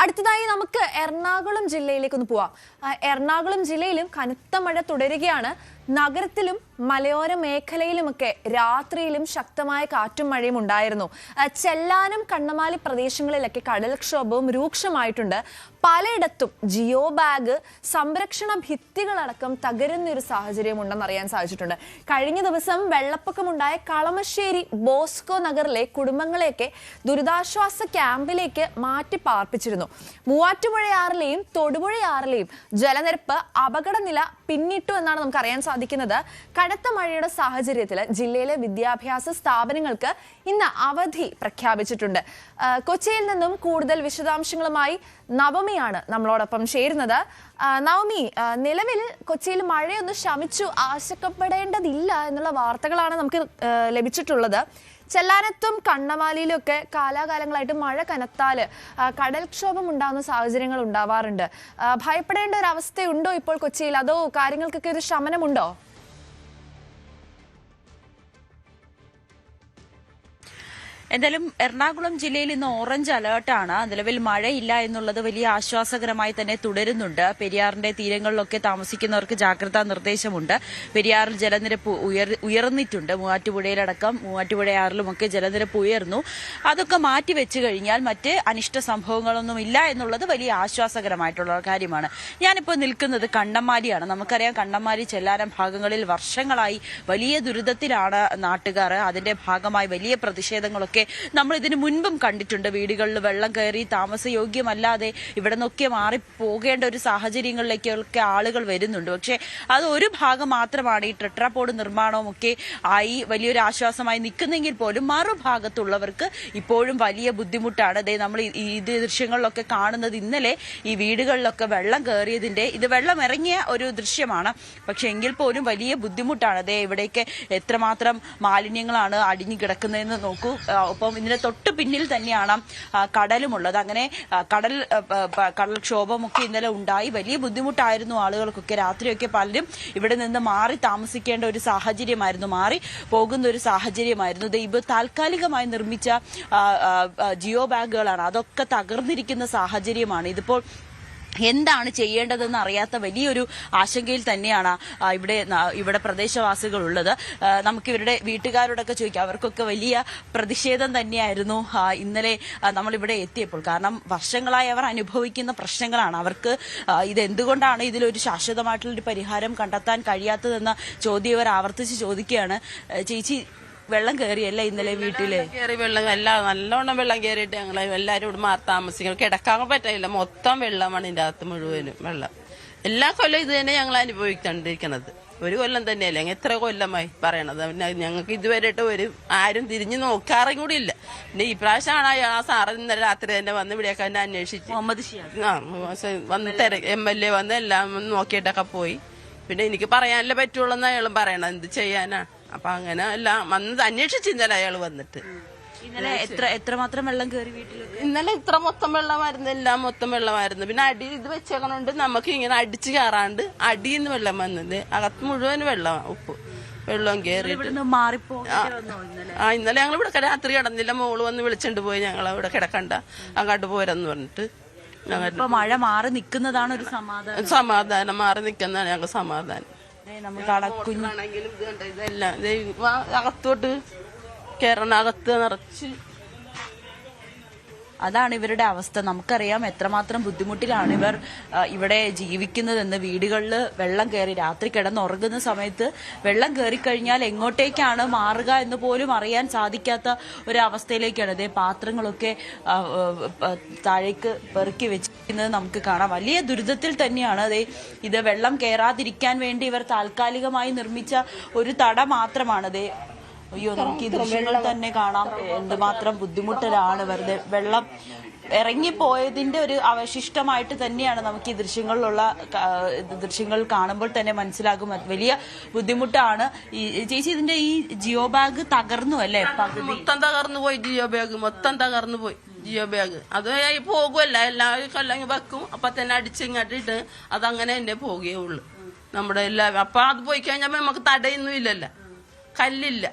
അടുത്തതായി നമുക്ക് എറണാകുളം ജില്ലയിലേക്ക് ഒന്ന് പോവാം. എറണാകുളം ജില്ലയിലും കനത്ത മഴ തുടരുകയാണ്. നഗരത്തിലും മലയോര മേഖലയിലുമൊക്കെ രാത്രിയിലും ശക്തമായ കാറ്റും മഴയും ഉണ്ടായിരുന്നു. ചെല്ലാനം കണ്ണമാലി പ്രദേശങ്ങളിലൊക്കെ കടൽക്ഷോഭവും രൂക്ഷമായിട്ടുണ്ട്. പലയിടത്തും ജിയോ ബാഗ്, സംരക്ഷണ ഭിത്തികളടക്കം തകരുന്നൊരു സാഹചര്യം ഉണ്ടെന്ന് അറിയാൻ സാധിച്ചിട്ടുണ്ട്. കഴിഞ്ഞ ദിവസം വെള്ളപ്പൊക്കമുണ്ടായ കളമശ്ശേരി ബോസ്കോ നഗറിലെ കുടുംബങ്ങളെയൊക്കെ ദുരിതാശ്വാസ ക്യാമ്പിലേക്ക് മാറ്റി പാർപ്പിച്ചിരുന്നു. മൂവാറ്റുപുഴയാറിലെയും തൊടുപുഴയാറിലെയും ജലനിരപ്പ് അപകടനില പിന്നിട്ടു എന്നാണ് നമുക്ക് അറിയാൻ സാധിക്കുന്നത്. കനത്ത മഴയുടെ സാഹചര്യത്തിൽ ജില്ലയിലെ വിദ്യാഭ്യാസ സ്ഥാപനങ്ങൾക്ക് ഇന്ന് അവധി പ്രഖ്യാപിച്ചിട്ടുണ്ട്. കൊച്ചിയിൽ നിന്നും കൂടുതൽ വിശദാംശങ്ങളുമായി നവമിയാണ് നമ്മളോടൊപ്പം ചേരുന്നത്. നവമി, നിലവിൽ കൊച്ചിയിൽ മഴയൊന്ന് ശമിച്ചു, ആശങ്കപ്പെടേണ്ടതില്ല എന്നുള്ള വാർത്തകളാണ് നമുക്ക് ലഭിച്ചിട്ടുള്ളത്. ചെല്ലാനത്തും കണ്ണമാലിയിലും ഒക്കെ കാലാകാലങ്ങളായിട്ട് മഴ കനത്താല് കടൽക്ഷോഭം ഉണ്ടാകുന്ന സാഹചര്യങ്ങൾ ഉണ്ടാവാറുണ്ട്. ഭയപ്പെടേണ്ട ഒരു അവസ്ഥയുണ്ടോ ഇപ്പോൾ കൊച്ചിയിൽ, അതോ കാര്യങ്ങൾക്കൊക്കെ ഒരു ശമനമുണ്ടോ? എന്തായാലും എറണാകുളം ജില്ലയിൽ ഇന്ന് ഓറഞ്ച് അലേർട്ടാണ്. നിലവിൽ മഴയില്ല എന്നുള്ളത് വലിയ ആശ്വാസകരമായി തന്നെ തുടരുന്നുണ്ട്. പെരിയാറിന്റെ തീരങ്ങളിലൊക്കെ താമസിക്കുന്നവർക്ക് ജാഗ്രതാ നിർദ്ദേശമുണ്ട്. പെരിയാറിൽ ജലനിരപ്പ് ഉയർന്നിട്ടുണ്ട്. മൂവാറ്റുപുഴയിലടക്കം മൂവാറ്റുപുഴയാറിലുമൊക്കെ ജലനിരപ്പ് ഉയർന്നു. അതൊക്കെ മാറ്റിവെച്ചു കഴിഞ്ഞാൽ മറ്റ് അനിഷ്ട സംഭവങ്ങളൊന്നും ഇല്ല എന്നുള്ളത് വലിയ ആശ്വാസകരമായിട്ടുള്ള കാര്യമാണ്. ഞാനിപ്പോൾ നിൽക്കുന്നത് കണ്ണമാലിയാണ്. നമുക്കറിയാം, കണ്ണമാലി ചെല്ലാനം ഭാഗങ്ങളിൽ വർഷങ്ങളായി വലിയ ദുരിതത്തിലാണ് നാട്ടുകാർ. അതിന്റെ ഭാഗമായി വലിയ പ്രതിഷേധങ്ങളൊക്കെ നമ്മൾ ഇതിനു മുൻപും കണ്ടിട്ടുണ്ട്. വീടുകളിൽ വെള്ളം കയറി താമസയോഗ്യമല്ലാതെ ഇവിടെ നിന്നൊക്കെ മാറി പോകേണ്ട ഒരു സാഹചര്യങ്ങളിലേക്കൊക്കെ ആളുകൾ വരുന്നുണ്ട്. പക്ഷെ അത് ഒരു ഭാഗം മാത്രമാണ്. ഈ ടെട്രാപോഡ് നിർമ്മാണവും ഒക്കെ ആയി വലിയൊരു ആശ്വാസമായി നിൽക്കുന്നെങ്കിൽ പോലും മറുഭാഗത്തുള്ളവർക്ക് ഇപ്പോഴും വലിയ ബുദ്ധിമുട്ടാണ്. നമ്മൾ ഈ ദൃശ്യങ്ങളിലൊക്കെ കാണുന്നത് ഇന്നലെ ഈ വീടുകളിലൊക്കെ വെള്ളം കയറിയതിന്റെ, ഇത് വെള്ളം ഇറങ്ങിയ ഒരു ദൃശ്യമാണ്. പക്ഷെ എങ്കിൽ പോലും വലിയ ബുദ്ധിമുട്ടാണ്. ഇവിടേക്ക് എത്രമാത്രം മാലിന്യങ്ങളാണ് അടിഞ്ഞു കിടക്കുന്നതെന്ന് നോക്കൂ. ഒപ്പം ഇതിന്റെ തൊട്ട് പിന്നിൽ തന്നെയാണ് കടലുമുള്ളത്. അങ്ങനെ കടൽക്ഷോഭമൊക്കെ ഇന്നലെ ഉണ്ടായി. വലിയ ബുദ്ധിമുട്ടായിരുന്നു ആളുകൾക്കൊക്കെ. രാത്രിയൊക്കെ പലരും ഇവിടെ നിന്ന് മാറി താമസിക്കേണ്ട ഒരു സാഹചര്യമായിരുന്നു, മാറി പോകുന്ന ഒരു സാഹചര്യമായിരുന്നു. ഇത് താൽക്കാലികമായി നിർമ്മിച്ച ജിയോ ബാഗുകളാണ്, അതൊക്കെ തകർന്നിരിക്കുന്ന സാഹചര്യമാണ്. ഇതിപ്പോൾ എന്താണ് ചെയ്യേണ്ടതെന്ന് അറിയാത്ത വലിയൊരു ആശങ്കയിൽ തന്നെയാണ് ഇവിടെ പ്രദേശവാസികൾ ഉള്ളത്. നമുക്ക് ഇവരുടെ വീട്ടുകാരോടൊക്കെ ചോദിക്കാം. അവർക്കൊക്കെ വലിയ പ്രതിഷേധം തന്നെയായിരുന്നു ഇന്നലെ നമ്മളിവിടെ എത്തിയപ്പോൾ. കാരണം വർഷങ്ങളായി അവർ അനുഭവിക്കുന്ന പ്രശ്നങ്ങളാണ്. അവർക്ക് ഇതെന്തുകൊണ്ടാണ് ഇതിലൊരു ശാശ്വതമായിട്ടുള്ളൊരു പരിഹാരം കണ്ടെത്താൻ കഴിയാത്തതെന്ന ചോദ്യം ഇവർ ആവർത്തിച്ച് ചോദിക്കുകയാണ്. ചേച്ചി, വെള്ളം കയറിയല്ല ഇന്നലെ വീട്ടില്? കയറി, വെള്ളം നല്ലോണം വെള്ളം കയറിയിട്ട് ഞങ്ങൾ എല്ലാവരും ഇവിടെ മാറി താമസിക്കണം. കിടക്കാൻ പറ്റില്ല, മൊത്തം വെള്ളമാണ് ഇതിന്റെ അകത്ത് മുഴുവനും വെള്ളം. എല്ലാ കൊല്ലം ഇത് തന്നെ ഞങ്ങൾ അനുഭവിച്ചുകൊണ്ടിരിക്കുന്നത്. ഒരു കൊല്ലം തന്നെയല്ലേ, എത്ര കൊല്ലമായി പറയണത്. പിന്നെ ഞങ്ങൾക്ക് ഇതുവരെയായിട്ട് ആരും തിരിഞ്ഞു നോക്കാറും കൂടി ഇല്ല. പിന്നെ ഈ പ്രാവശ്യമാണ് ആ സാറ് ഇന്നലെ രാത്രി തന്നെ വന്ന് ഇവിടെയൊക്കെ തന്നെ അന്വേഷിച്ച് വന്ന് MLA വന്ന് എല്ലാം നോക്കിയിട്ടൊക്കെ പോയി. പിന്നെ എനിക്ക് പറയാനല്ലേ പറ്റുള്ളൂ എന്ന് അയാളും പറയണം. എന്ത് ചെയ്യാനാണ്? അപ്പൊ അങ്ങനെ എല്ലാം വന്ന് അന്വേഷിച്ച് ഇന്നലെ അയാൾ വന്നിട്ട്. ഇന്നലെ എത്രമാത്രം വെള്ളം കയറി വീട്ടിൽ? ഇന്നലെ ഇത്ര മൊത്തം വെള്ളമായിരുന്നു, എല്ലാം മൊത്തം വെള്ളമായിരുന്നു. പിന്നെ അടി ഇത് വെച്ചേക്കണോണ്ട് നമുക്ക് ഇങ്ങനെ അടിച്ചു കയറാണ്ട് അടിയിൽ നിന്ന് വെള്ളം വന്നത്, അകത്ത് മുഴുവൻ വെള്ളം, ഉപ്പ് വെള്ളം കയറിയിട്ട് മാറിപ്പോ. ഇന്നലെ ഞങ്ങൾ ഇവിടെ രാത്രി കിടന്നില്ല. മോള് വന്ന് വിളിച്ചോണ്ട് പോയി, ഞങ്ങൾ ഇവിടെ കിടക്കണ്ട, അങ്ങോട്ട് പോരെന്ന് പറഞ്ഞിട്ട്. മഴ മാറി നിൽക്കുന്നതാണ് ഒരു സമാധാനം, മാറി നിൽക്കുന്നതാണ് ഞങ്ങൾക്ക് സമാധാനം. കുഞ്ഞാണെങ്കിലും ഇതെല്ലാം അകത്തോട്ട് കേരള അകത്ത് നിറച്ച്. അതാണ് ഇവരുടെ അവസ്ഥ. നമുക്കറിയാം എത്രമാത്രം ബുദ്ധിമുട്ടിലാണ് ഇവർ ഇവിടെ ജീവിക്കുന്നതെന്ന്. വീടുകളിൽ വെള്ളം കയറി രാത്രി കിടന്നുറങ്ങുന്ന സമയത്ത് വെള്ളം കയറിക്കഴിഞ്ഞാൽ എങ്ങോട്ടേക്കാണ് മാറുക എന്ന് പോലും അറിയാൻ സാധിക്കാത്ത ഒരവസ്ഥയിലേക്കാണ്. പാത്രങ്ങളൊക്കെ താഴേക്ക് പെറുക്കി വെച്ചിരിക്കുന്നത് നമുക്ക് കാണാം. വലിയ ദുരിതത്തിൽ തന്നെയാണ്. ഇത് വെള്ളം കയറാതിരിക്കാൻ വേണ്ടി ഇവർ താൽക്കാലികമായി നിർമ്മിച്ച ഒരു തട മാത്രമാണ്. അയ്യോ, നമുക്ക് ഈ ദൃശ്യങ്ങൾ തന്നെ കാണാം എന്തുമാത്രം ബുദ്ധിമുട്ടിലാണ്. വെറുതെ വെള്ളം ഇറങ്ങിപ്പോയതിന്റെ ഒരു അവശിഷ്ടമായിട്ട് തന്നെയാണ് നമുക്ക് ഈ ദൃശ്യങ്ങൾ കാണുമ്പോൾ തന്നെ മനസ്സിലാകും. വലിയ ബുദ്ധിമുട്ടാണ്. ചേച്ചി, ഇതിന്റെ ഈ ജിയോ ബാഗ് തകർന്നു അല്ലേ? മൊത്തം തകർന്നു പോയി. ജിയോ ബാഗ് മൊത്തം തകർന്നു പോയി. ജിയോ ബാഗ് അത് പോകുമല്ല, എല്ലാവരും കൊല്ലങ്ങ് വെക്കും, അപ്പൊ തന്നെ അടിച്ചിങ്ങാട്ടിട്ട് അതങ്ങനെ തന്നെ പോകുകയുള്ളു നമ്മുടെ എല്ലാവരും. അപ്പൊ അത് പോയി കഴിഞ്ഞാൽ നമുക്ക് തടയൊന്നും ഇല്ലല്ലോ, കല്ലില്ല.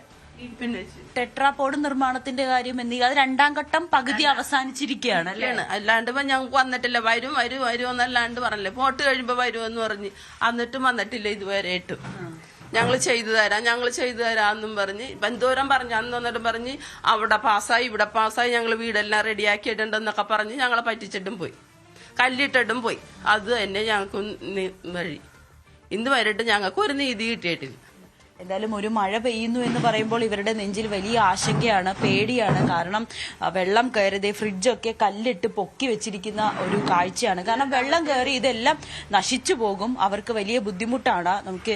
പിന്നെ ടെട്രാപോഡ് നിർമ്മാണത്തിന്റെ കാര്യം അത് രണ്ടാം ഘട്ടം പകുതി അവസാനിച്ചിരിക്കുകയാണ് അല്ലേ? അല്ലാണ്ട് ഇപ്പൊ ഞങ്ങൾക്ക് വന്നിട്ടില്ല. വരും വരും വരുമെന്നല്ലാണ്ട് പറഞ്ഞില്ലേ. വോട്ട് കഴിയുമ്പോ വരുമെന്ന് പറഞ്ഞ് എന്നിട്ടും വന്നിട്ടില്ല ഇതുവരെ ഇട്ടും. ഞങ്ങൾ ചെയ്തു തരാമെന്നും പറഞ്ഞ് എന്തോരം പറഞ്ഞു. അന്ന് വന്നിട്ട് പറഞ്ഞ് അവിടെ പാസ്സായി ഇവിടെ പാസ്സായി ഞങ്ങൾ വീടെല്ലാം റെഡിയാക്കിയിട്ടുണ്ടെന്നൊക്കെ പറഞ്ഞ് ഞങ്ങളെ പറ്റിച്ചിട്ടും പോയി, കല്ലിട്ടിട്ടും പോയി. അത് തന്നെ ഞങ്ങൾക്ക് വഴി. ഇന്ന് വരെയിട്ട് ഞങ്ങൾക്ക് ഒരു നീതി കിട്ടിയിട്ടില്ല. എന്തായാലും ഒരു മഴ പെയ്യുന്നു എന്ന് പറയുമ്പോൾ ഇവരുടെ നെഞ്ചിൽ വലിയ ആശങ്കയാണ്, പേടിയാണ്. കാരണം വെള്ളം കയറിയത് ഫ്രിഡ്ജൊക്കെ കല്ലിട്ട് പൊക്കി വെച്ചിരിക്കുന്ന ഒരു കാഴ്ചയാണ്. കാരണം വെള്ളം കയറി ഇതെല്ലാം നശിച്ചു പോകും, അവർക്ക് വലിയ ബുദ്ധിമുട്ടാണ്. നമുക്ക്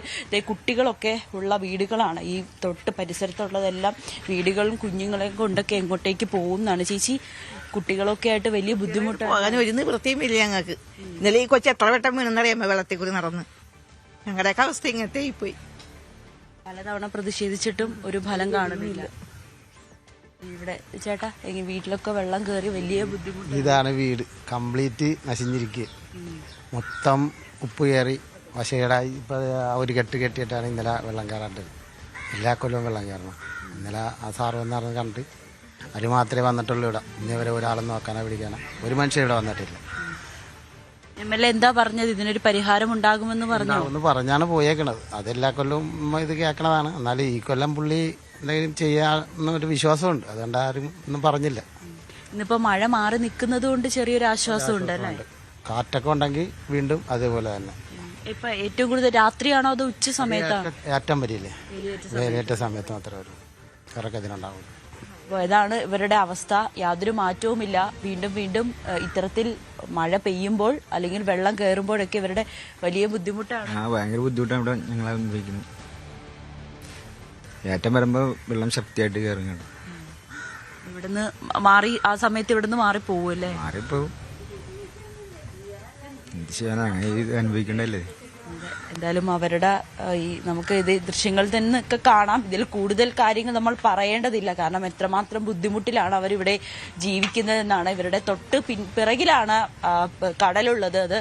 കുട്ടികളൊക്കെ ഉള്ള വീടുകളാണ് ഈ തൊട്ട് പരിസരത്തുള്ളതെല്ലാം. വീടുകളും കുഞ്ഞുങ്ങളെയും കൊണ്ടൊക്കെ എങ്ങോട്ടേക്ക് പോകുന്നതാണ് ചേച്ചി? കുട്ടികളൊക്കെ ആയിട്ട് വലിയ ബുദ്ധിമുട്ടാണ്. പോകാൻ ഒരു നിവൃത്തിയും ഇല്ല ഞങ്ങൾക്ക്. ഇന്നലെ ഈ കൊച്ചു എത്ര വട്ടം വീണെന്നറിയാമോ വെള്ളത്തിൽ കൂടി നടന്ന്. ഞങ്ങളുടെയൊക്കെ അവസ്ഥ ഇങ്ങനത്തെ പോയി. പലതവണ പ്രതിഷേധിച്ചിട്ടും ഒരു ഫലം കാണുന്നില്ല. ഇവിടെ ചേട്ടാ വീട്ടിലൊക്കെ വെള്ളം കയറി വലിയ ബുദ്ധിമുട്ട്. ഇതാണ് വീട് കംപ്ലീറ്റ് നശിഞ്ഞിരിക്കുക. മൊത്തം ഉപ്പ് കയറി വശകേടായി. ഇപ്പൊ ഒരു കെട്ടിയിട്ടാണ് ഇന്നലെ വെള്ളം കയറാണ്ടത്. എല്ലാ കൊല്ലവും വെള്ളം കയറണം. ഇന്നലെ ആ സാറ് വന്നറിഞ്ഞ് കണ്ട് അവർ മാത്രമേ വന്നിട്ടുള്ളൂ. ഇവിടെ ഇന്നേവരെ ഒരാളെന്ന് നോക്കാനോ പിടിക്കാനോ ഒരു മനുഷ്യൻ ഇവിടെ വന്നിട്ടില്ല. MLA എന്താ പറഞ്ഞത്? ഇതിനൊരു പരിഹാരം ഉണ്ടാകുമെന്ന് പറഞ്ഞു പറഞ്ഞാണ് പോയേക്കണത്. അതെല്ലാ കൊല്ലവും ഇത് കേൾക്കണതാണ്. എന്നാലും ഈ കൊല്ലം പുള്ളി എന്തെങ്കിലും ചെയ്യാന്നൊരു വിശ്വാസമുണ്ട്. അതുകൊണ്ട് ആരും ഒന്നും പറഞ്ഞില്ല. ഇന്നിപ്പോ മഴ മാറി നിൽക്കുന്നത് കൊണ്ട് ചെറിയൊരു ആശ്വാസമുണ്ട് അല്ലേ? കാറ്റൊക്കെ ഉണ്ടെങ്കിൽ വീണ്ടും അതേപോലെ തന്നെ. ഇപ്പൊ ഏറ്റവും കൂടുതൽ രാത്രിയാണോ അതോ ഉച്ച സമയത്താണോ? ഏറ്റവും വരില്ലേ, വേലിയേറ്റ സമയത്ത് മാത്രമേ ഒരു ഇറക്കത്തിനുണ്ടാവുള്ളൂ. അപ്പോൾ ഇതാണ് ഇവരുടെ അവസ്ഥ. യാതൊരു മാറ്റവുമില്ല. വീണ്ടും വീണ്ടും ഇത്തരത്തിൽ മഴ പെയ്യുമ്പോൾ അല്ലെങ്കിൽ വെള്ളം കയറുമ്പോഴൊക്കെ ഇവരുടെ വലിയ ബുദ്ധിമുട്ടാണ്. ഭയങ്കര ബുദ്ധിമുട്ടാണ് ഇവിടെ ഞങ്ങൾ അനുഭവിക്കുന്നത്. ഏറ്റം വരുമ്പോൾ വെള്ളം ശക്തിയായിട്ട് കയറുകയാണ്. ഇവിടുന്ന് മാറി ആ സമയത്ത് ഇവിടുന്ന് മാറി പോവല്ലേ? മാറിപ്പോവും. എന്ത് ചെയ്യാനാ, ഇത് അനുഭവിക്കണ്ടല്ലേ. എന്തായാലും അവരുടെ ഈ നമുക്ക് ഇത് ദൃശ്യങ്ങളിൽ നിന്നൊക്കെ കാണാം. ഇതിൽ കൂടുതൽ കാര്യങ്ങൾ നമ്മൾ പറയേണ്ടതില്ല. കാരണം എത്രമാത്രം ബുദ്ധിമുട്ടിലാണ് അവരിവിടെ ജീവിക്കുന്നതെന്നാണ്. ഇവരുടെ തൊട്ട് പിറകിലാണ് കടലുള്ളത്. അത്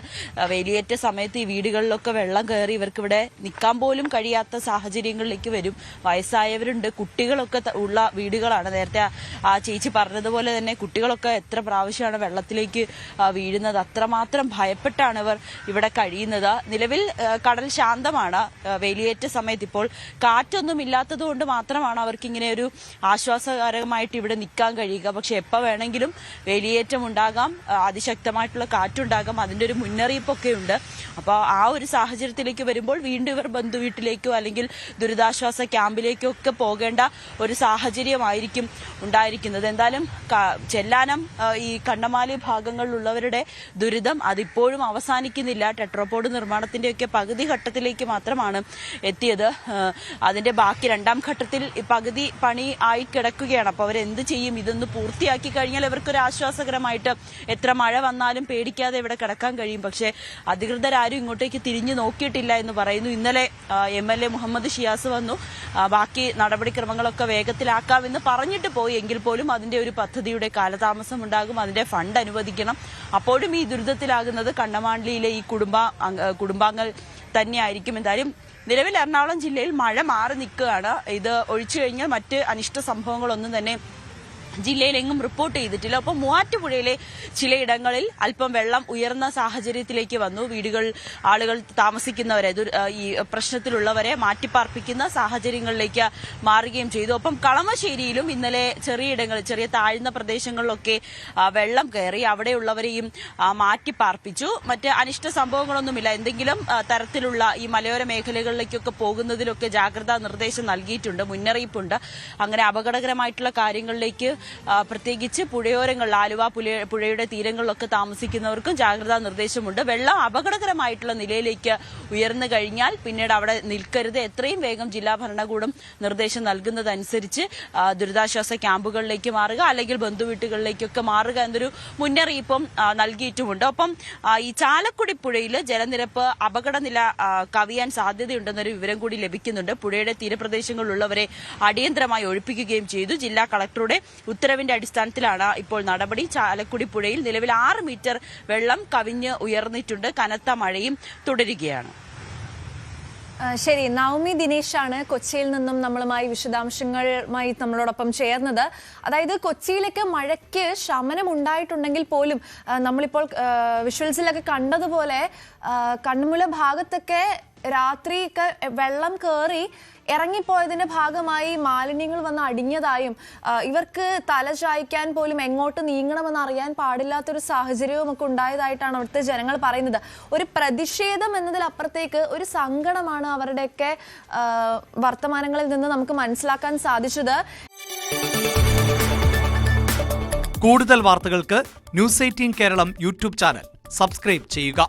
വേലിയേറ്റ സമയത്ത് ഈ വീടുകളിലൊക്കെ വെള്ളം കയറി ഇവർക്കിവിടെ നിൽക്കാൻ പോലും കഴിയാത്ത സാഹചര്യങ്ങളിലേക്ക് വരും. വയസ്സായവരുണ്ട്, കുട്ടികളൊക്കെ ഉള്ള വീടുകളാണ്. നേരത്തെ ആ ചേച്ചി പറഞ്ഞതുപോലെ തന്നെ കുട്ടികളൊക്കെ എത്ര പ്രാവശ്യമാണ് വെള്ളത്തിലേക്ക് വീഴുന്നത്. അത്രമാത്രം ഭയപ്പെട്ടാണ് ഇവർ ഇവിടെ കഴിയുന്നത്. നിലവിൽ കടൽ ശാന്തമാണ്. വേലിയേറ്റ സമയത്ത് ഇപ്പോൾ കാറ്റൊന്നും ഇല്ലാത്തത് കൊണ്ട് മാത്രമാണ് അവർക്ക് ഇങ്ങനെ ഒരു ആശ്വാസകരമായിട്ട് ഇവിടെ നിൽക്കാൻ കഴിയുക. പക്ഷെ എപ്പോൾ വേണമെങ്കിലും വേലിയേറ്റം ഉണ്ടാകാം, അതിശക്തമായിട്ടുള്ള കാറ്റുണ്ടാകാം. അതിന്റെ ഒരു മുന്നറിയിപ്പൊക്കെ ഉണ്ട്. അപ്പോൾ ആ ഒരു സാഹചര്യത്തിലേക്ക് വരുമ്പോൾ വീണ്ടും ഇവർ ബന്ധുവീട്ടിലേക്കോ അല്ലെങ്കിൽ ദുരിതാശ്വാസ ക്യാമ്പിലേക്കോ ഒക്കെ പോകേണ്ട ഒരു സാഹചര്യമായിരിക്കും ഉണ്ടായിരിക്കുന്നത്. എന്തായാലും ചെല്ലാനം ഈ കണ്ണമാലി ഭാഗങ്ങളിലുള്ളവരുടെ ദുരിതം അതിപ്പോഴും അവസാനിക്കുന്നില്ല. ടെട്രോപോഡ് നിർമ്മാണത്തിന്റെയൊക്കെ പകുതി ഘട്ടത്തിലേക്ക് മാത്രമാണ് എത്തിയത്. അതിന്റെ ബാക്കി രണ്ടാം ഘട്ടത്തിൽ പകുതി പണി ആയി കിടക്കുകയാണ്. അപ്പോൾ അവരെന്ത് ചെയ്യും? ഇതൊന്ന് പൂർത്തിയാക്കി കഴിഞ്ഞാൽ ഇവർക്കൊരു ആശ്വാസകരമായിട്ട് എത്ര മഴ വന്നാലും പേടിക്കാതെ ഇവിടെ കിടക്കാൻ കഴിയും. പക്ഷേ അധികൃതരാരും ഇങ്ങോട്ടേക്ക് തിരിഞ്ഞു നോക്കിയിട്ടില്ല എന്ന് പറയുന്നു. ഇന്നലെ MLA മുഹമ്മദ് ഷിയാസ് വന്നു, ബാക്കി നടപടിക്രമങ്ങളൊക്കെ വേഗത്തിലാക്കാമെന്ന് പറഞ്ഞിട്ട് പോയി. എങ്കിൽ പോലും അതിന്റെ ഒരു പദ്ധതിയുടെ കാലതാമസം ഉണ്ടാകും. അതിന്റെ ഫണ്ട് അനുവദിക്കണം. അപ്പോഴും ഈ ദുരിതത്തിലാകുന്നത് കണ്ണമാലിയിലെ ഈ കുടുംബാംഗങ്ങൾ തന്നെയായിരിക്കും. എന്തായാലും നിലവിൽ എറണാകുളം ജില്ലയിൽ മഴ മാറി നിൽക്കുകയാണ്. ഇത് ഒഴിച്ചു കഴിഞ്ഞാൽ മറ്റ് അനിഷ്ട സംഭവങ്ങളൊന്നും തന്നെ ജില്ലയിലെങ്ങും റിപ്പോർട്ട് ചെയ്തിട്ടില്ല. ഒപ്പം മൂവാറ്റുപുഴയിലെ ചിലയിടങ്ങളിൽ അല്പം വെള്ളം ഉയർന്ന സാഹചര്യത്തിലേക്ക് വന്നു. ആളുകൾ താമസിക്കുന്നവരെ ഈ പ്രശ്നത്തിലുള്ളവരെ മാറ്റിപ്പാർപ്പിക്കുന്ന സാഹചര്യങ്ങളിലേക്ക് മാറുകയും ചെയ്തു. ഒപ്പം കളമശ്ശേരിയിലും ഇന്നലെ ചെറിയ താഴ്ന്ന പ്രദേശങ്ങളിലൊക്കെ വെള്ളം കയറി. അവിടെയുള്ളവരെയും മാറ്റിപ്പാർപ്പിച്ചു. മറ്റ് അനിഷ്ട സംഭവങ്ങളൊന്നുമില്ല. എന്തെങ്കിലും തരത്തിലുള്ള ഈ മലയോര മേഖലകളിലേക്കൊക്കെ പോകുന്നതിലൊക്കെ ജാഗ്രതാ നിർദ്ദേശം നൽകിയിട്ടുണ്ട്, മുന്നറിയിപ്പുണ്ട്. അങ്ങനെ അപകടകരമായിട്ടുള്ള കാര്യങ്ങളിലേക്ക് പ്രത്യേകിച്ച് പുഴയോരങ്ങളിൽ ആലുവ പുഴയുടെ തീരങ്ങളിലൊക്കെ താമസിക്കുന്നവർക്കും ജാഗ്രതാ നിർദ്ദേശമുണ്ട്. വെള്ളം അപകടകരമായിട്ടുള്ള നിലയിലേക്ക് ഉയർന്നു കഴിഞ്ഞാൽ പിന്നീട് അവിടെ നിൽക്കരുത്. എത്രയും വേഗം ജില്ലാ ഭരണകൂടം നിർദ്ദേശം നൽകുന്നതനുസരിച്ച് ദുരിതാശ്വാസ ക്യാമ്പുകളിലേക്ക് മാറുക അല്ലെങ്കിൽ ബന്ധുവീട്ടുകളിലേക്കൊക്കെ മാറുക എന്നൊരു മുന്നറിയിപ്പും നൽകിയിട്ടുമുണ്ട്. ഒപ്പം ഈ ചാലക്കുടി പുഴയിൽ ജലനിരപ്പ് അപകടനില കവിയാൻ സാധ്യതയുണ്ടെന്നൊരു വിവരം കൂടി ലഭിക്കുന്നുണ്ട്. പുഴയുടെ തീരപ്രദേശങ്ങളിലുള്ളവരെ അടിയന്തരമായി ഒഴിപ്പിക്കുകയും ചെയ്തു. ജില്ലാ കളക്ടറുടെ ഉത്തരവിന്റെ അടിസ്ഥാനത്തിലാണ് ഇപ്പോൾ നടപടി. ചാലക്കുടി പുഴയിൽ നിലവിൽ 6 മീറ്റർ വെള്ളം കവിഞ്ഞ് ഉയർന്നിട്ടുണ്ട്. കനത്ത മഴയും തുടരുകയാണ്. ശരി, നവമി ദിനേശാണ് കൊച്ചിയിൽ നിന്നും നമ്മളുമായി വിശദാംശങ്ങളുമായി നമ്മളോടൊപ്പം ചേർന്നത്. അതായത് കൊച്ചിയിലേക്ക് മഴയ്ക്ക് ശമനം ഉണ്ടായിട്ടുണ്ടെങ്കിൽ പോലും നമ്മളിപ്പോൾ വിഷ്വൽസിലൊക്കെ കണ്ടതുപോലെ കണ്ണുമുല ഭാഗത്തൊക്കെ രാത്രിയൊക്കെ വെള്ളം കയറി ഇറങ്ങിപ്പോയതിന്റെ ഭാഗമായി മാലിന്യങ്ങൾ വന്ന് അടിഞ്ഞതായും ഇവർക്ക് തല ചായ്ക്കാൻ പോലും എങ്ങോട്ട് നീങ്ങണമെന്ന് അറിയാൻ പാടില്ലാത്തൊരു സാഹചര്യവും ഒക്കെ ഉണ്ടായതായിട്ടാണ് അവിടുത്തെ ജനങ്ങൾ പറയുന്നത്. ഒരു പ്രതിഷേധം എന്നതിലപ്പുറത്തേക്ക് ഒരു സങ്കടമാണ് അവരുടെയൊക്കെ വർത്തമാനങ്ങളിൽ നിന്ന് നമുക്ക് മനസ്സിലാക്കാൻ സാധിച്ചത്. കൂടുതൽ വാർത്തകൾക്ക് news 18 Keralam YouTube channel subscribe ചെയ്യുക.